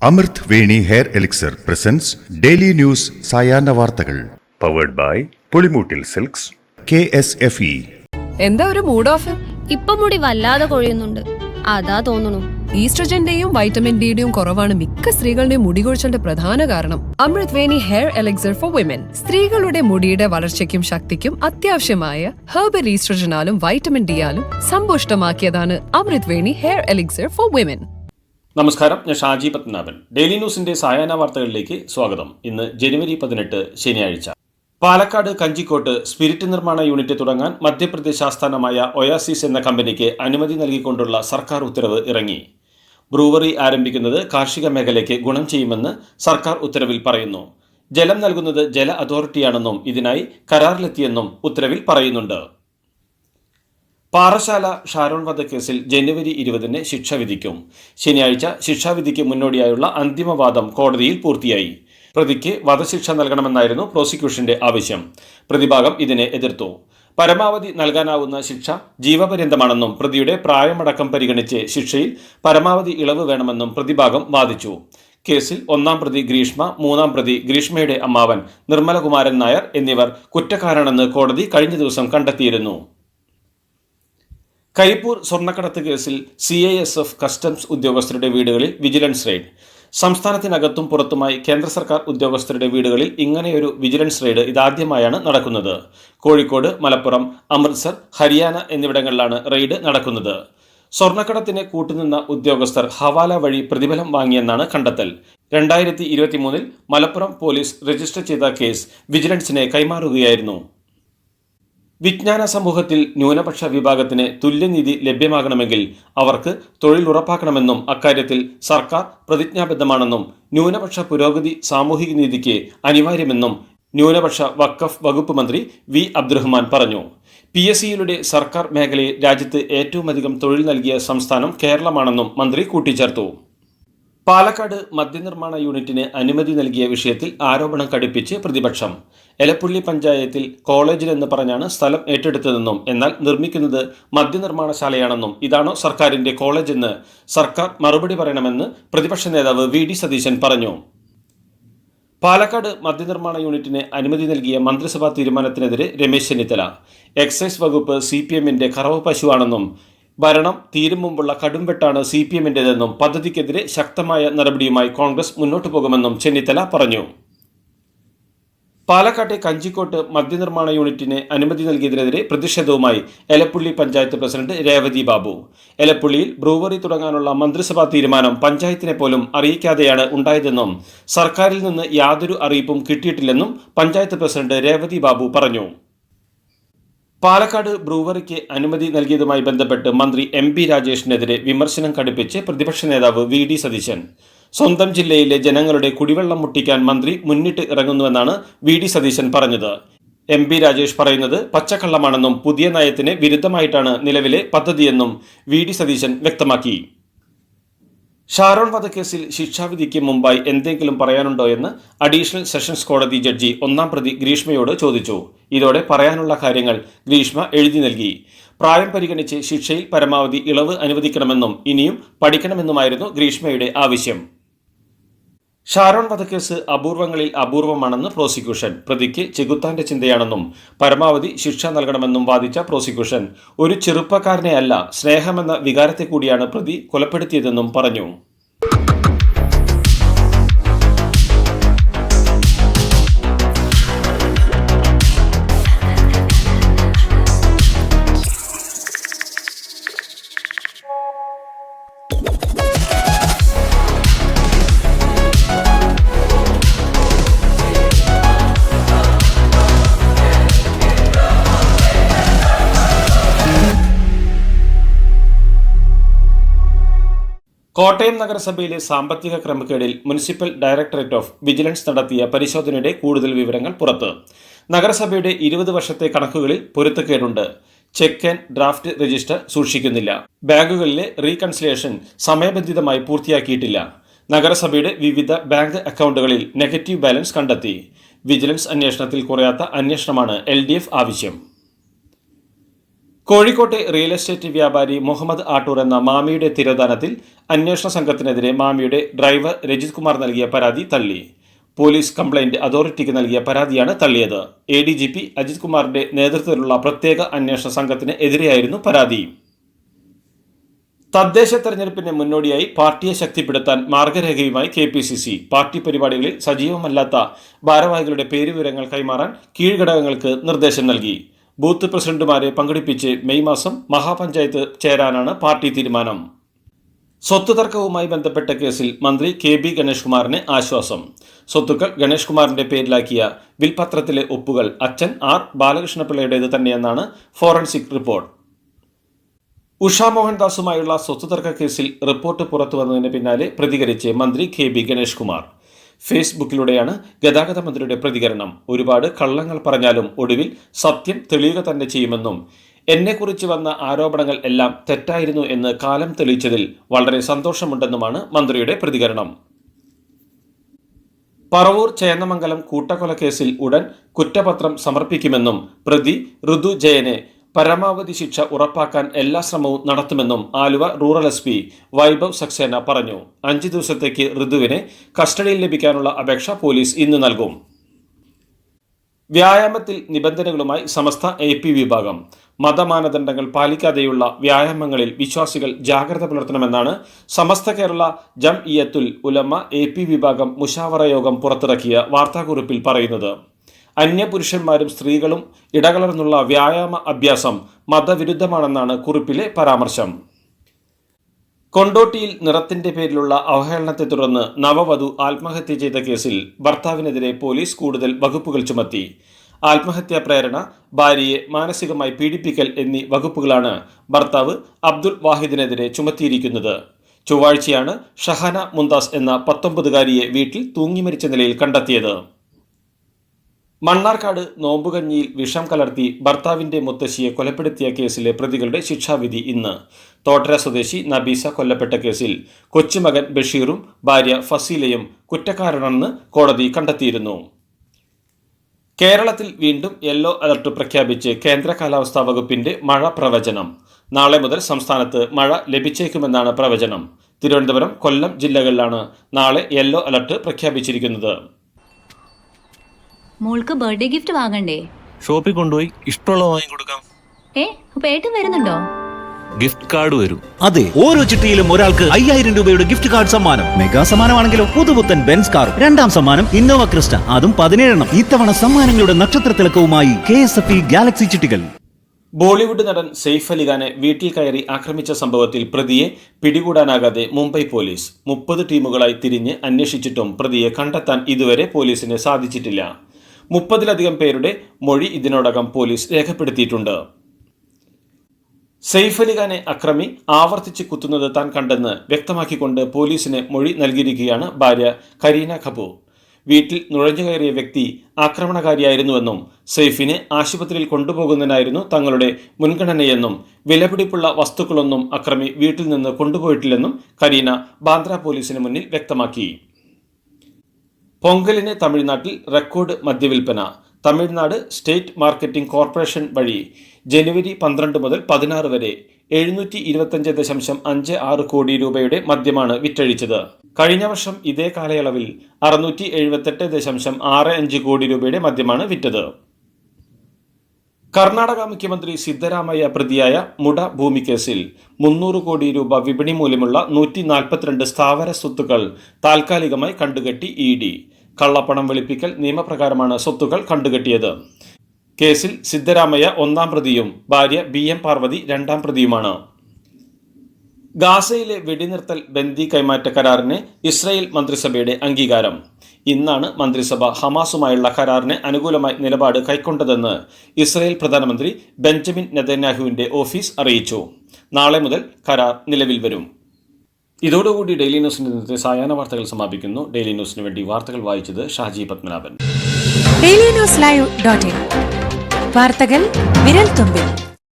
അമൃത് Veni hair elixir presents daily news സായാഹ്ന വാർത്തകൾ powered by Pulimoottil silks KSFE. എന്താ ഒരു മൂഡ് ഓഫ്? ഇപ്പൊ മുടി വല്ലാതെ കൊഴിയുന്നുണ്ട്, അതാ തോന്നുന്നു. ഈസ്ട്രജന്റെയും വൈറ്റമിൻ ഡിയുടെയും കുറവാണ് മിക്ക സ്ത്രീകളുടെയും മുടി കൊഴിച്ചിലിന്റെ പ്രധാന കാരണം. അമൃത് Veni hair elixir for women സ്ത്രീകളുടെ മുടിയുടെ വളർച്ചയ്ക്കും ശക്തിക്കും അത്യാവശ്യമായ herbal ഈസ്ട്രജനാലും vitamin ഡിയാലും സമ്പുഷ്ടമാക്കിയതാണ് Amrit Veni hair elixir for women. നമസ്കാരം, ഞാൻ ഷാജി പത്മനാഭൻ. ഡെയിലി ന്യൂസിന്റെ സായാഹ്ന വാർത്തകളിലേക്ക് സ്വാഗതം. ഇന്ന് ജനുവരി 18 ശനിയാഴ്ച. പാലക്കാട് കഞ്ചിക്കോട്ട് സ്പിരിറ്റ് നിർമ്മാണ യൂണിറ്റ് തുടങ്ങാൻ മധ്യപ്രദേശ് ആസ്ഥാനമായ ഒയാസിസ് എന്ന കമ്പനിക്ക് അനുമതി നൽകിക്കൊണ്ടുള്ള സർക്കാർ ഉത്തരവ് ഇറങ്ങി. ബ്രൂവറി ആരംഭിക്കുന്നത് കാർഷിക മേഖലയ്ക്ക് ഗുണം ചെയ്യുമെന്ന് സർക്കാർ ഉത്തരവിൽ പറയുന്നു. ജലം നൽകുന്നത് ജല അതോറിറ്റിയാണെന്നും ഇതിനായി കരാറിലെത്തിയെന്നും ഉത്തരവിൽ പറയുന്നുണ്ട്. പാറശാല ഷാരോൺ വധക്കേസിൽ ജനുവരി 20 ശിക്ഷ വിധിക്കും. ശനിയാഴ്ച ശിക്ഷാവിധിക്ക് മുന്നോടിയായുള്ള അന്തിമവാദം കോടതിയിൽ പൂർത്തിയായി. പ്രതിക്ക് വധശിക്ഷ നൽകണമെന്നായിരുന്നു പ്രോസിക്യൂഷന്റെ ആവശ്യം. പ്രതിഭാഗം ഇതിനെ എതിർത്തു. പരമാവധി നൽകാനാവുന്ന ശിക്ഷ ജീവപര്യന്തമാണെന്നും പ്രതിയുടെ പ്രായമടക്കം പരിഗണിച്ച് ശിക്ഷയിൽ പരമാവധി ഇളവ് വേണമെന്നും പ്രതിഭാഗം വാദിച്ചു. കേസിൽ 1-ാം പ്രതി ഗ്രീഷ്മ, 3-ാം പ്രതി ഗ്രീഷ്മയുടെ അമ്മാവൻ നിർമ്മലകുമാരൻ നായർ എന്നിവർ കുറ്റക്കാരാണെന്ന് കോടതി കഴിഞ്ഞ ദിവസം കണ്ടെത്തിയിരുന്നു. കരിപ്പൂർ സ്വർണ്ണക്കടത്ത് കേസിൽ CISF കസ്റ്റംസ് ഉദ്യോഗസ്ഥരുടെ വീടുകളിൽ വിജിലൻസ് റെയ്ഡ്. സംസ്ഥാനത്തിനകത്തും പുറത്തുമായി കേന്ദ്ര സർക്കാർ ഉദ്യോഗസ്ഥരുടെ വീടുകളിൽ ഇങ്ങനെയൊരു വിജിലൻസ് റെയ്ഡ് ഇതാദ്യമായാണ് നടക്കുന്നത്. കോഴിക്കോട്, മലപ്പുറം, അമൃത്സർ, ഹരിയാന എന്നിവിടങ്ങളിലാണ് റെയ്ഡ് നടക്കുന്നത്. സ്വർണ്ണക്കടത്തിന് കൂട്ടുനിന്ന ഉദ്യോഗസ്ഥർ ഹവാല വഴി പ്രതിഫലം വാങ്ങിയെന്നാണ് കണ്ടെത്തൽ. 2023 മലപ്പുറം പോലീസ് രജിസ്റ്റർ ചെയ്ത കേസ് വിജിലൻസിനെ കൈമാറുകയായിരുന്നു. വിജ്ഞാന സമൂഹത്തിൽ ന്യൂനപക്ഷ വിഭാഗത്തിന് തുല്യനീതി ലഭ്യമാകണമെങ്കിൽ അവർക്ക് തൊഴിൽ ഉറപ്പാക്കണമെന്നും അക്കാര്യത്തിൽ സർക്കാർ പ്രതിജ്ഞാബദ്ധമാണെന്നും ന്യൂനപക്ഷ പുരോഗതി സാമൂഹിക നീതിക്ക് അനിവാര്യമെന്നും ന്യൂനപക്ഷ വഖഫ് വകുപ്പ് മന്ത്രി V. അബ്ദുറഹ്മാൻ പറഞ്ഞു. PSCയിലൂടെ സർക്കാർ മേഖലയിൽ രാജ്യത്ത് ഏറ്റവുമധികം തൊഴിൽ നൽകിയ സംസ്ഥാനം കേരളമാണെന്നും മന്ത്രി കൂട്ടിച്ചേർത്തു. പാലക്കാട് മദ്യനിർമ്മാണ യൂണിറ്റിന് അനുമതി നൽകിയ വിഷയത്തിൽ ആരോപണം കടുപ്പിച്ച് പ്രതിപക്ഷം. എലപ്പുള്ളി പഞ്ചായത്തിൽ കോളേജിലെന്ന് പറഞ്ഞാണ് സ്ഥലം ഏറ്റെടുത്തതെന്നും എന്നാൽ നിർമ്മിക്കുന്നത് മദ്യനിർമ്മാണശാലയാണെന്നും ഇതാണോ സർക്കാരിന്റെ കോളേജെന്ന് സർക്കാർ മറുപടി പറയണമെന്ന് പ്രതിപക്ഷ നേതാവ് VD സതീശൻ പറഞ്ഞു. പാലക്കാട് മദ്യനിർമ്മാണ യൂണിറ്റിന് അനുമതി നൽകിയ മന്ത്രിസഭാ തീരുമാനത്തിനെതിരെ രമേശ് ചെന്നിത്തല. എക്സൈസ് വകുപ്പ് CPMന്റെ കറവ പശുവാണെന്നും ഭരണം തീരും മുമ്പുള്ള കടുംവെട്ടാണ് CPMന്റേതെന്നും പദ്ധതിക്കെതിരെ ശക്തമായ നടപടിയുമായി കോൺഗ്രസ് മുന്നോട്ടു പോകുമെന്നും ചെന്നിത്തല പറഞ്ഞു. പാലക്കാട്ടെ കഞ്ചിക്കോട്ട് മദ്യനിർമ്മാണ യൂണിറ്റിന് അനുമതി നൽകിയതിനെതിരെ പ്രതിഷേധവുമായി എലപ്പുള്ളി പഞ്ചായത്ത് പ്രസിഡന്റ് രേവതി ബാബു. എലപ്പുള്ളിയിൽ ബ്രൂവറി തുടങ്ങാനുള്ള മന്ത്രിസഭാ തീരുമാനം പഞ്ചായത്തിനെ പോലും അറിയിക്കാതെയാണ് ഉണ്ടായതെന്നും സർക്കാരിൽ നിന്ന് യാതൊരു അറിയിപ്പും കിട്ടിയിട്ടില്ലെന്നും പഞ്ചായത്ത് പ്രസിഡന്റ് രേവതി ബാബു പറഞ്ഞു. പാലക്കാട് ബ്രൂവറിക്ക് അനുമതി നൽകിയതുമായി ബന്ധപ്പെട്ട് മന്ത്രി MP രാജേഷിനെതിരെ വിമർശനം കടുപ്പിച്ച് പ്രതിപക്ഷ നേതാവ് VD സതീശൻ. സ്വന്തം ജില്ലയിലെ ജനങ്ങളുടെ കുടിവെള്ളം മുട്ടിക്കാൻ മന്ത്രി മുന്നിട്ട് ഇറങ്ങുന്നുവെന്നാണ് VD സതീശൻ പറഞ്ഞത്. MP രാജേഷ് പറയുന്നത് പച്ചക്കള്ളമാണെന്നും പുതിയ നയത്തിന് വിരുദ്ധമായിട്ടാണ് നിലവിലെ പദ്ധതിയെന്നും VD സതീശൻ വ്യക്തമാക്കി. ഷാരോൺ വധക്കേസിൽ ശിക്ഷാവിധിക്ക് മുമ്പായി എന്തെങ്കിലും പറയാനുണ്ടോ എന്ന് അഡീഷണൽ സെഷൻസ് കോടതി ജഡ്ജി 1-ാം പ്രതി ഗ്രീഷ്മയോട് ചോദിച്ചു. ഇതോടെ പറയാനുള്ള കാര്യങ്ങൾ ഗ്രീഷ്മ എഴുതി നൽകി. പ്രായം പരിഗണിച്ച് ശിക്ഷയിൽ പരമാവധി ഇളവ് അനുവദിക്കണമെന്നും ഇനിയും പഠിക്കണമെന്നുമായിരുന്നു ഗ്രീഷ്മയുടെ ആവശ്യം. ഷാരോൺ വധക്കേസ് അപൂർവങ്ങളിൽ അപൂർവമാണെന്ന് പ്രോസിക്യൂഷൻ. പ്രതിക്ക് ചെകുത്താന്റെ ചിന്തയാണെന്നും പരമാവധി ശിക്ഷ നൽകണമെന്നും വാദിച്ച പ്രോസിക്യൂഷൻ ഒരു ചെറുപ്പക്കാരനെ അല്ല, സ്നേഹമെന്ന വികാരത്തെ കൂടിയാണ് പ്രതി കൊലപ്പെടുത്തിയതെന്നും പറഞ്ഞു. കോട്ടയം നഗരസഭയിലെ സാമ്പത്തിക ക്രമക്കേടിൽ മുനിസിപ്പൽ ഡയറക്ടറേറ്റ് ഓഫ് വിജിലൻസ് നടത്തിയ പരിശോധനയുടെ കൂടുതൽ വിവരങ്ങൾ പുറത്ത്. നഗരസഭയുടെ 20 വർഷത്തെ കണക്കുകളിൽ പൊരുത്തക്കേടുണ്ട്. ചെക്ക് ആൻഡ് ഡ്രാഫ്റ്റ് രജിസ്റ്റർ സൂക്ഷിക്കുന്നില്ല. ബാങ്കുകളിലെ റീകൺസിലിയേഷൻ സമയബന്ധിതമായി പൂർത്തിയാക്കിയിട്ടില്ല. നഗരസഭയുടെ വിവിധ ബാങ്ക് അക്കൗണ്ടുകളിൽ നെഗറ്റീവ് ബാലൻസ് കണ്ടെത്തി. വിജിലൻസ് അന്വേഷണത്തിൽ കുറയാത്ത അന്വേഷണമാണ് LDF ആവശ്യം. കോഴിക്കോട്ടെ റിയൽ എസ്റ്റേറ്റ് വ്യാപാരി മുഹമ്മദ് ആട്ടൂർ എന്ന മാമിയുടെ തിരോധാനത്തിൽ അന്വേഷണ സംഘത്തിനെതിരെ മാമിയുടെ ഡ്രൈവർ രജിത് കുമാർ നൽകിയ പരാതി തള്ളി. പോലീസ് കംപ്ലയിന്റ് അതോറിറ്റിക്ക് നൽകിയ പരാതിയാണ് തള്ളിയത്. ADGP അജിത് കുമാറിന്റെ നേതൃത്വത്തിലുള്ള പ്രത്യേക അന്വേഷണ സംഘത്തിന് എതിരെയായിരുന്നു പരാതി. തദ്ദേശ തെരഞ്ഞെടുപ്പിന് മുന്നോടിയായി പാർട്ടിയെ ശക്തിപ്പെടുത്താൻ മാർഗരേഖയുമായി KPCC പാർട്ടി പരിപാടികളിൽ സജീവമല്ലാത്ത ഭാരവാഹികളുടെ പേരുവിവരങ്ങൾ കൈമാറാൻ കീഴ്ഘടകങ്ങൾക്ക് നിർദ്ദേശം നൽകി. ബൂത്ത് പ്രസിഡന്റുമാരെ പങ്കെടുപ്പിച്ച് മെയ് മാസം മഹാപഞ്ചായത്ത് ചേരാനാണ് പാർട്ടി തീരുമാനം. സ്വത്ത് തർക്കവുമായി ബന്ധപ്പെട്ട കേസിൽ മന്ത്രി KB ഗണേഷ് കുമാറിന് ആശ്വാസം. സ്വത്തുക്കൾ ഗണേഷ് കുമാറിന്റെ പേരിലാക്കിയ വിൽപത്രത്തിലെ ഒപ്പുകൾ അച്ഛൻ R ബാലകൃഷ്ണപിള്ളയുടേത് തന്നെയെന്നാണ് ഫോറൻസിക് റിപ്പോർട്ട്. ഉഷാ മോഹൻദാസുമായുള്ള സ്വത്തുതർക്ക കേസിൽ റിപ്പോർട്ട് പുറത്തുവന്നതിന് പിന്നാലെ പ്രതികരിച്ച് മന്ത്രി KB ഗണേഷ് കുമാർ. ഫേസ്ബുക്കിലൂടെയാണ് ഗതാഗത മന്ത്രിയുടെ പ്രതികരണം. ഒരുപാട് കള്ളങ്ങൾ പറഞ്ഞാലും ഒടുവിൽ സത്യം തെളിയുക തന്നെ ചെയ്യുമെന്നും എന്നെക്കുറിച്ച് വന്ന ആരോപണങ്ങൾ എല്ലാം തെറ്റായിരുന്നു എന്ന് കാലം തെളിയിച്ചതിൽ വളരെ സന്തോഷമുണ്ടെന്നുമാണ് മന്ത്രിയുടെ പ്രതികരണം. പറവൂർ ചേന്നമംഗലം കൂട്ടക്കൊലക്കേസിൽ ഉടൻ കുറ്റപത്രം സമർപ്പിക്കുമെന്നും പ്രതി ഋതു ജയനെ പരമാവധി ശിക്ഷ ഉറപ്പാക്കാൻ എല്ലാ ശ്രമവും നടത്തുമെന്നും ആലുവ റൂറൽ SP വൈഭവ് സക്സേന പറഞ്ഞു. 5 ദിവസത്തേക്ക് ഋതുവിനെ കസ്റ്റഡിയിൽ ലഭിക്കാനുള്ള അപേക്ഷ പോലീസ് ഇന്ന് നൽകും. വ്യായാമത്തിൽ നിബന്ധനകളുമായി സമസ്ത AP വിഭാഗം. മതമാനദണ്ഡങ്ങൾ പാലിക്കാതെയുള്ള വ്യായാമങ്ങളിൽ വിശ്വാസികൾ ജാഗ്രത പുലർത്തണമെന്നാണ് സമസ്ത കേരള ജംഇയ്യത്തുൽ ഉലമ AP വിഭാഗം മുശാവറ യോഗം പുറത്തിറക്കിയ വാർത്താക്കുറിപ്പിൽ പറയുന്നത്. അന്യപുരുഷന്മാരും സ്ത്രീകളും ഇടകലർന്നുള്ള വ്യായാമ അഭ്യാസം മതവിരുദ്ധമാണെന്നാണ് കുറിപ്പിലെ പരാമർശം. കൊണ്ടോട്ടിയിൽ നിറത്തിന്റെ പേരിലുള്ള അവഹേളനത്തെ തുടർന്ന് നവവധു ആത്മഹത്യ ചെയ്ത കേസിൽ ഭർത്താവിനെതിരെ പോലീസ് കൂടുതൽ വകുപ്പുകൾ ചുമത്തി. ആത്മഹത്യാ പ്രേരണ, ഭാര്യയെ മാനസികമായി പീഡിപ്പിക്കൽ എന്നീ വകുപ്പുകളാണ് ഭർത്താവ് അബ്ദുൽ വാഹിദിനെതിരെ ചുമത്തിയിരിക്കുന്നത്. ചൊവ്വാഴ്ചയാണ് ഷഹന മുന്താസ് എന്ന 19-കാരിയെ വീട്ടിൽ തൂങ്ങിമരിച്ച നിലയിൽ കണ്ടെത്തിയത്. മണ്ണാർക്കാട് നോമ്പുകഞ്ഞിയിൽ വിഷം കലർത്തി ഭർത്താവിന്റെ മുത്തശ്ശിയെ കൊലപ്പെടുത്തിയ കേസിലെ പ്രതികളുടെ ശിക്ഷാവിധി ഇന്ന്. തോട്ടര സ്വദേശി നബീസ കൊല്ലപ്പെട്ട കേസിൽ കൊച്ചുമകൻ ബഷീറും ഭാര്യ ഫസീലയും കുറ്റക്കാരാണെന്ന് കോടതി കണ്ടെത്തിയിരുന്നു. കേരളത്തിൽ വീണ്ടും യെല്ലോ അലർട്ട് പ്രഖ്യാപിച്ച് കേന്ദ്ര കാലാവസ്ഥാ വകുപ്പിന്റെ മഴ പ്രവചനം. നാളെ മുതൽ സംസ്ഥാനത്ത് മഴ ലഭിച്ചേക്കുമെന്നാണ് പ്രവചനം. തിരുവനന്തപുരം, കൊല്ലം ജില്ലകളിലാണ് നാളെ യെല്ലോ അലർട്ട് പ്രഖ്യാപിച്ചിരിക്കുന്നത്. മോൾക്ക് ബർത്ത്ഡേ ഗിഫ്റ്റ് വാങ്ങണ്ടേ? ഷോപ്പിൽ കൊണ്ടുപോയി ഇഷ്ടമുള്ള വാങ്ങി കൊടുക്കാം. അപ്പൊ ഏട്ടൻ വരുന്നുണ്ടോ? ഗിഫ്റ്റ് കാർഡ് വരും. അതെ, ഓരോ ചിട്ടിയിലും ഒരാൾക്ക് 5000 രൂപയുടെ ഗിഫ്റ്റ് കാർഡ് സമ്മാനം. മെഗാ സമ്മാനമാണെങ്കിലോ പുതുപുത്തൻ ബെൻസ് കാർ. 2ാം സമ്മാനം ഇന്നോവ ക്രിസ്റ്റ, അതും 17 ഇത്തവണ സമ്മാനങ്ങളുടെ നക്ഷത്ര തിളക്കവുമായി KSFE ഗാലക്സി ചിട്ടികൾ. ബോളിവുഡ് നടൻ സെയ്ഫ് അലി ഖാനെ വീട്ടിൽ കയറി ആക്രമിച്ച സംഭവത്തിൽ പ്രതിയെ പിടികൂടാനാകാതെ മുംബൈ പോലീസ്. 30 ടീമുകളായി തിരിഞ്ഞ് അന്വേഷിച്ചിട്ടും പ്രതിയെ കണ്ടെത്താൻ ഇതുവരെ പോലീസിന് സാധിച്ചിട്ടില്ല. 30-ലധികം പേരുടെ മൊഴി ഇതിനോടകം പോലീസ് രേഖപ്പെടുത്തിയിട്ടുണ്ട്. സെയ്ഫ് അലി ഖാനെ അക്രമി ആവർത്തിച്ച് കുത്തുന്നത് താൻ കണ്ടെന്ന് വ്യക്തമാക്കിക്കൊണ്ട് പോലീസിന് മൊഴി നൽകിയിരിക്കുകയാണ് ഭാര്യ കരീന കപൂർ. വീട്ടിൽ നുഴഞ്ഞുകയറിയ വ്യക്തി ആക്രമണകാരിയായിരുന്നുവെന്നും സെയ്ഫിനെ ആശുപത്രിയിൽ കൊണ്ടുപോകുന്നതിനായിരുന്നു തങ്ങളുടെ മുൻഗണനയെന്നും വിലപിടിപ്പുള്ള വസ്തുക്കളൊന്നും അക്രമി വീട്ടിൽ നിന്ന് കൊണ്ടുപോയിട്ടില്ലെന്നും കരീന ബാന്ദ്ര പോലീസിന് മുന്നിൽ വ്യക്തമാക്കി. പൊങ്കലിന് തമിഴ്നാട്ടിൽ റെക്കോർഡ് മദ്യവിൽപ്പന. തമിഴ്നാട് സ്റ്റേറ്റ് മാർക്കറ്റിംഗ് കോർപ്പറേഷൻ വഴി ജനുവരി 12 മുതൽ 16 വരെ 725.56 കോടി രൂപയുടെ മദ്യമാണ് വിറ്റഴിച്ചത്. കഴിഞ്ഞ വർഷം ഇതേ കാലയളവിൽ 678.65 കോടി രൂപയുടെ മദ്യമാണ് വിറ്റത്. കർണാടക മുഖ്യമന്ത്രി സിദ്ധരാമയ്യ പ്രതിയായ മുട ഭൂമി കേസിൽ 300 കോടി രൂപ വിപണി മൂല്യമുള്ള 142 സ്ഥാവര സ്വത്തുക്കൾ താൽക്കാലികമായി കണ്ടുകെട്ടി ED. കള്ളപ്പണം വെളുപ്പിക്കൽ നിയമപ്രകാരമാണ് സ്വത്തുക്കൾ കണ്ടുകെട്ടിയത്. കേസിൽ സിദ്ധരാമയ്യ 1ാം പ്രതിയും ഭാര്യ BM പാർവതി 2ാം പ്രതിയുമാണ്. ഗാസയിലെ വെടിനിർത്തൽ ബന്ദി കൈമാറ്റ കരാറിന് ഇസ്രായേൽ മന്ത്രിസഭയുടെ അംഗീകാരം. ഇന്നാണ് മന്ത്രിസഭ ഹമാസുമായുള്ള കരാറിന് അനുകൂലമായി നിലപാട് കൈക്കൊണ്ടതെന്ന് ഇസ്രായേൽ പ്രധാനമന്ത്രി ബെഞ്ചമിൻ നെതന്യാഹുവിന്റെ ഓഫീസ് അറിയിച്ചു. നാളെ മുതൽ കരാർ നിലവിൽ വരും. ഇതോടുകൂടി ഡെയിലി ന്യൂസിന്റെ ഇന്നത്തെ സായാഹ്ന വാർത്തകൾ സമാപിക്കുന്നു. ഡെയിലി ന്യൂസിന് വേണ്ടി വാർത്തകൾ വായിച്ചത് ഷാജി പത്മനാഭൻ. DailyNewsLive.in വാർത്തകൾ വിരൽ തുമ്പിൽ.